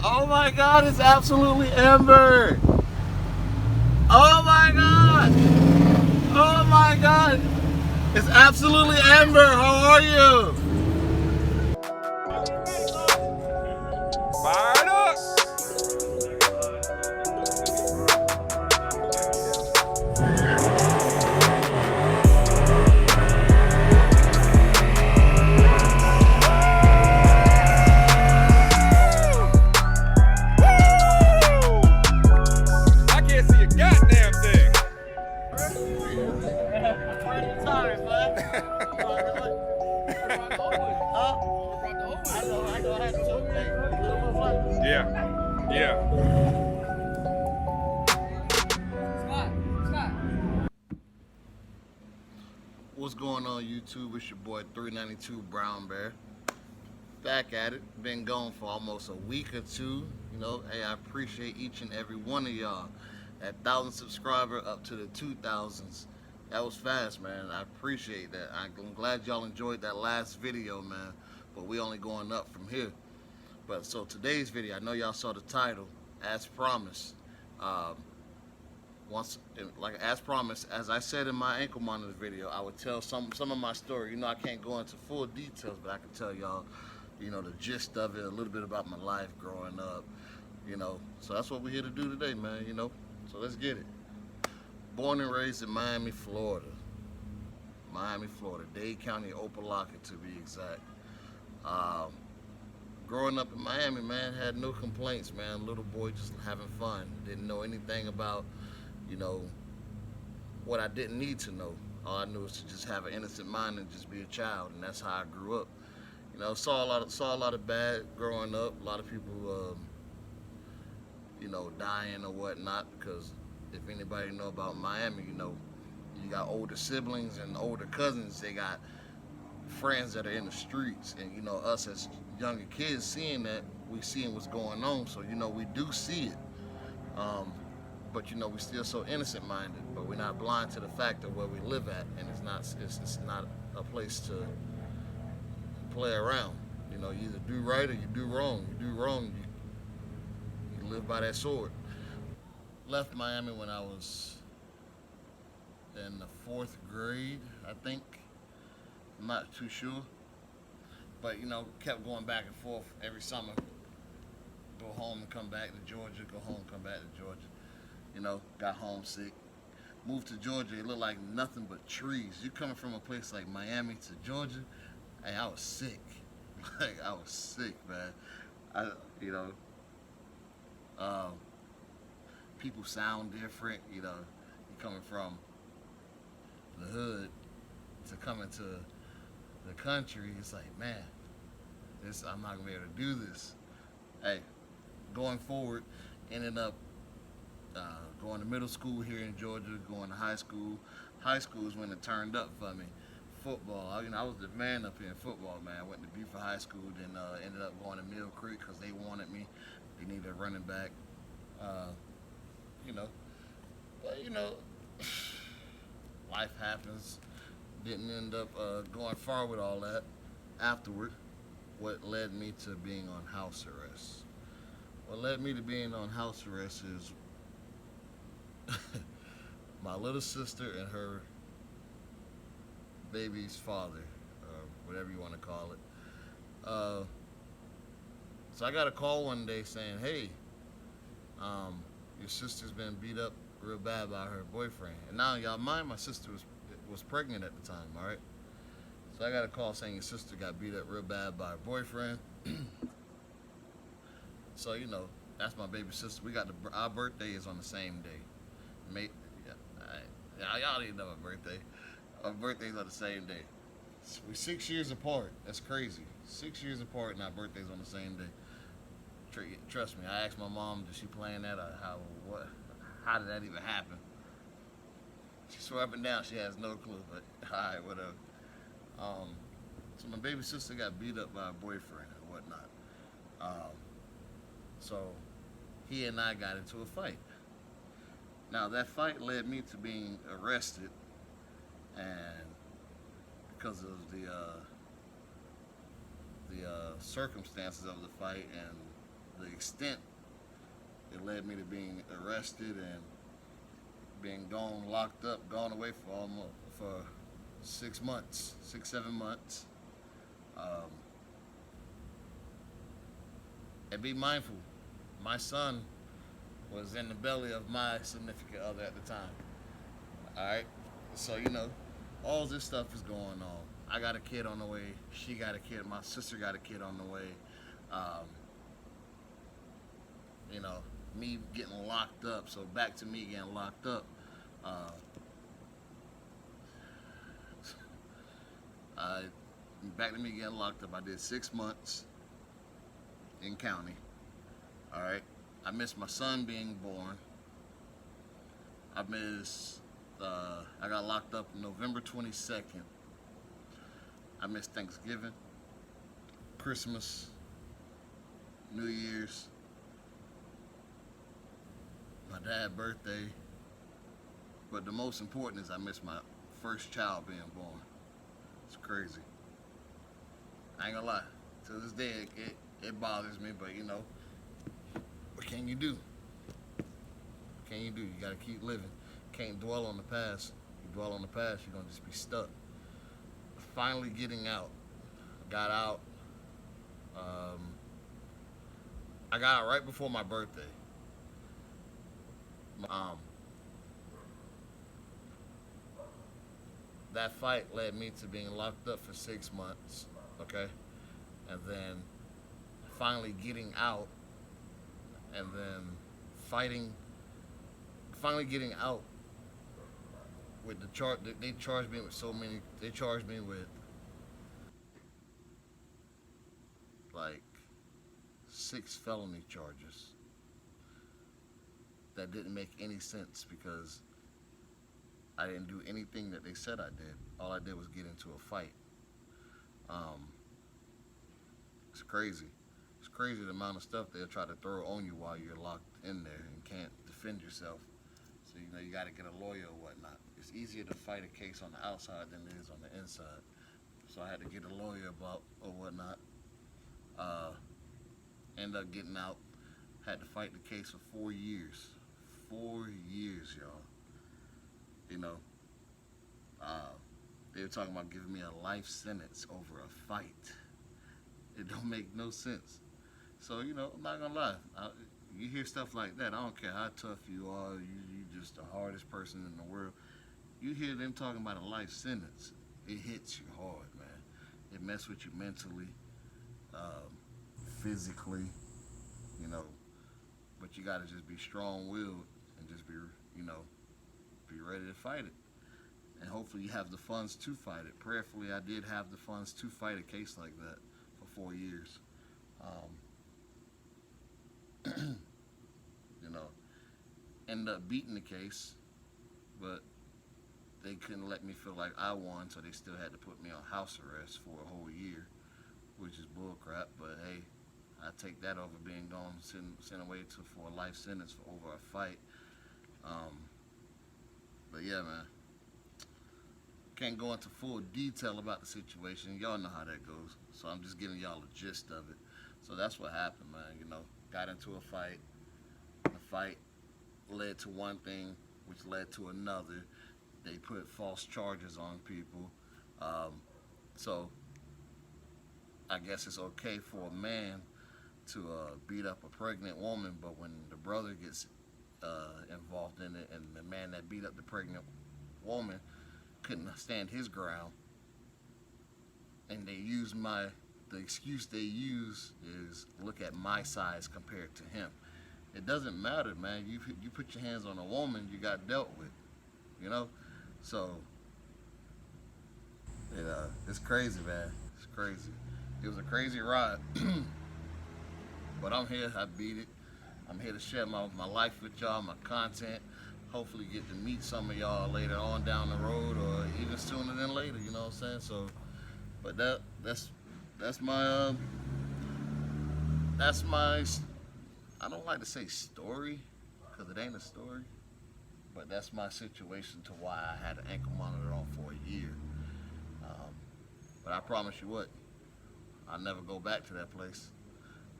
Oh my God, it's absolutely Amber. Oh my God. Oh my God. It's absolutely Amber. How are you? Fired up! I can't see a goddamn thing. Yeah, yeah. What's going on YouTube? It's your boy 392 Brown Bear. Back at it. Been gone for almost a week or two. You know, hey, I appreciate each and every one of y'all. That 1,000 subscriber up to the 2,000s. That was fast, man. I appreciate that. I'm glad y'all enjoyed that last video, man. But we only going up from here. But so today's video, I know y'all saw the title, as promised. Um, as promised, as I said in my ankle monitor video, I would tell some of my story. You know, I can't go into full details, but I can tell y'all, you know, the gist of it, a little bit about my life growing up, you know. So that's what we're here to do today, man, you know. So let's get it. Born and raised in Miami, Florida. Dade County, Opelika to be exact. Growing up in Miami, man, had no complaints, man. Little boy just having fun. Didn't know anything about, you know, what I didn't need to know. All I knew was to just have an innocent mind and just be a child, and that's how I grew up. You know, saw a lot of bad growing up. A lot of people, you know, dying or whatnot. Because if anybody know about Miami, you know, you got older siblings and older cousins. They got friends that are in the streets, and you know, us as younger kids seeing that, we seeing what's going on. So you know, we do see it. But you know, we still so innocent minded, but we're not blind to the fact of where we live at, and it's not a place to play around. You know, you either do right or you do wrong. You do wrong, you live by that sword. Left Miami when I was in the 4th grade, I think. I'm not too sure, but you know, kept going back and forth every summer. Go home and come back to Georgia. Go home, come back to Georgia. You know, got homesick. Moved to Georgia, it looked like nothing but trees. You coming from a place like Miami to Georgia, hey, I was sick. Like, I was sick, man. You know, people sound different. You know, you coming from the hood to coming to the country, it's like, man, I'm not gonna be able to do this. Hey, going forward, ended up going to middle school here in Georgia, going to high school. High school is when it turned up for me. Football, you know, I was the man up here in football, man. I went to Buford High School, then ended up going to Mill Creek because they wanted me. They needed a running back, you know. But, you know, life happens. Didn't end up going far with all that. Afterward, what led me to being on house arrest? What led me to being on house arrest is my little sister and her baby's father, whatever you want to call it. So I got a call one day saying, hey, your sister's been beat up real bad by her boyfriend. And now, y'all mind, my sister was pregnant at the time, all right? So I got a call saying your sister got beat up real bad by her boyfriend. So, you know, that's my baby sister. Our birthday is on the same day. Y'all didn't know my birthday. Our birthdays are the same day. We're 6 years apart. That's crazy. 6 years apart and our birthdays on the same day. Trust me, I asked my mom, did she plan that or how did that even happen? She swore up and down she has no clue, but alright, whatever. So my baby sister got beat up by a boyfriend and whatnot. So he and I got into a fight. Now that fight led me to being arrested, and because of the circumstances of the fight and the extent it led me to being arrested and being locked up, gone away for 6 months, 6, 7 months. Um, and be mindful, my son was in the belly of my significant other at the time. All right, so all this stuff is going on. I got a kid on the way. She got a kid. My sister got a kid on the way. Um, you know, me getting locked up. So back to me getting locked up. Uh, I back to me getting locked up. I did 6 months in county. All right. I missed my son being born. I missed. I got locked up November 22nd. I missed Thanksgiving, Christmas, New Year's, my dad's birthday. But the most important is I missed my first child being born. It's crazy. I ain't gonna lie. To this day, it bothers me, but what can you do? What can you do? You gotta keep living. Can't dwell on the past. You dwell on the past, you're gonna just be stuck. Finally getting out. Got out. I got out right before my birthday. That fight led me to being locked up for 6 months. Okay, and then finally getting out, and then finally getting out with the charge. They charged me with so many. They charged me with like 6 felony charges that didn't make any sense because I didn't do anything that they said I did. All I did was get into a fight. It's crazy. It's crazy the amount of stuff they'll try to throw on you while you're locked in there and can't defend yourself. So you got to get a lawyer or whatnot. It's easier to fight a case on the outside than it is on the inside. So I had to get a lawyer about or whatnot. Ended up getting out. Had to fight the case for 4 years. 4 years, y'all. They were talking about giving me a life sentence over a fight. It don't make no sense. So, I'm not gonna lie. You hear stuff like that, I don't care how tough you are, you just the hardest person in the world. You hear them talking about a life sentence, it hits you hard, man. It messes with you mentally, physically, but you gotta just be strong-willed and just be ready to fight it. And hopefully you have the funds to fight it. Prayerfully, I did have the funds to fight a case like that for 4 years. Ended up beating the case, but they couldn't let me feel like I won, so they still had to put me on house arrest for a whole year, which is bullcrap. But hey, I take that over being gone, sent away for a life sentence for over a fight. But yeah, man. Can't go into full detail about the situation. Y'all know how that goes. So I'm just giving y'all a gist of it. So that's what happened, man. Got into a fight. The fight led to one thing, which led to another. They put false charges on people. So I guess it's okay for a man to beat up a pregnant woman, but when the brother gets involved in it and the man that beat up the pregnant woman couldn't stand his ground, and the excuse they use is look at my size compared to him. It doesn't matter, man. You put your hands on a woman, you got dealt with, So it's crazy, man. It's crazy. It was a crazy ride, but I'm here. I beat it. I'm here to share my life with y'all, my content. Hopefully get to meet some of y'all later on down the road or even sooner than later, you know what I'm saying? So, but that's my, I don't like to say story, because it ain't a story, but that's my situation to why I had an ankle monitor on for a year. But I promise you what, I'll never go back to that place.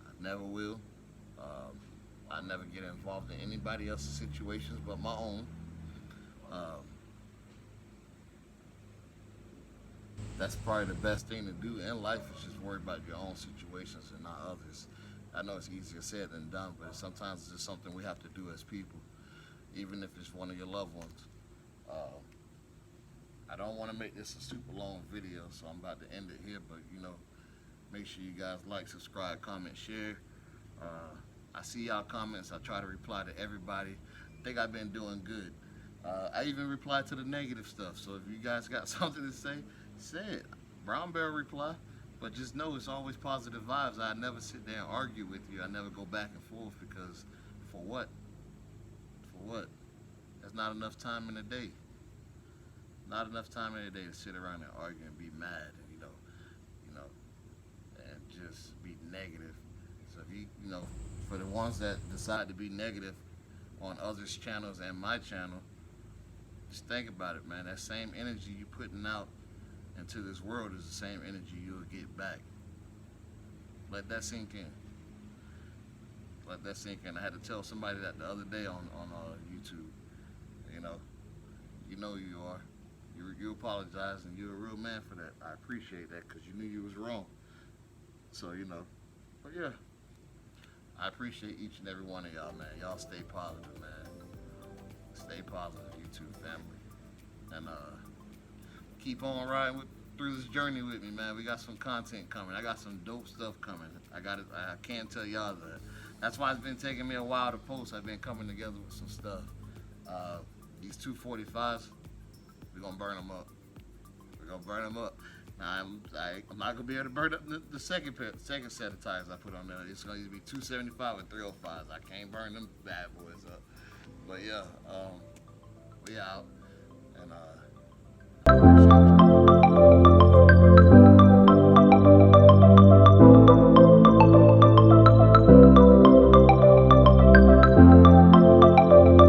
I never will. I never get involved in anybody else's situations but my own. Um, that's probably the best thing to do in life is just worry about your own situations and not others. I know it's easier said than done, but sometimes it's just something we have to do as people, even if it's one of your loved ones. Uh, I don't want to make this a super long video, so I'm about to end it here. But make sure you guys like, subscribe, comment, share. Uh, I see y'all comments. I try to reply to everybody. I think I've been doing good. I even reply to the negative stuff. So if you guys got something to say it. Brown Bear reply. But just know it's always positive vibes. I never sit there and argue with you. I never go back and forth because for what? For what? There's not enough time in the day. Not enough time in the day to sit around and argue and be mad and you know, and just be negative. So if for the ones that decide to be negative on others' channels and my channel, just think about it, man. That same energy you putting out into this world is the same energy you'll get back. Let that sink in. Let that sink in. I had to tell somebody that the other day on YouTube. You know who you are. You apologize and you're a real man for that. I appreciate that because you knew you was wrong. So but yeah, I appreciate each and every one of y'all, man. Y'all stay positive, man. Stay positive, YouTube family, and keep on riding through this journey with me, man. We got some content coming. I got some dope stuff coming. I can't tell y'all that. That's why it's been taking me a while to post. I've been coming together with some stuff. These 245s, we're gonna burn them up. We're gonna burn them up. Now, I'm not gonna be able to burn up the second set of tires I put on there. It's gonna either be 275 and 305s. I can't burn them bad boys up. But yeah, we out and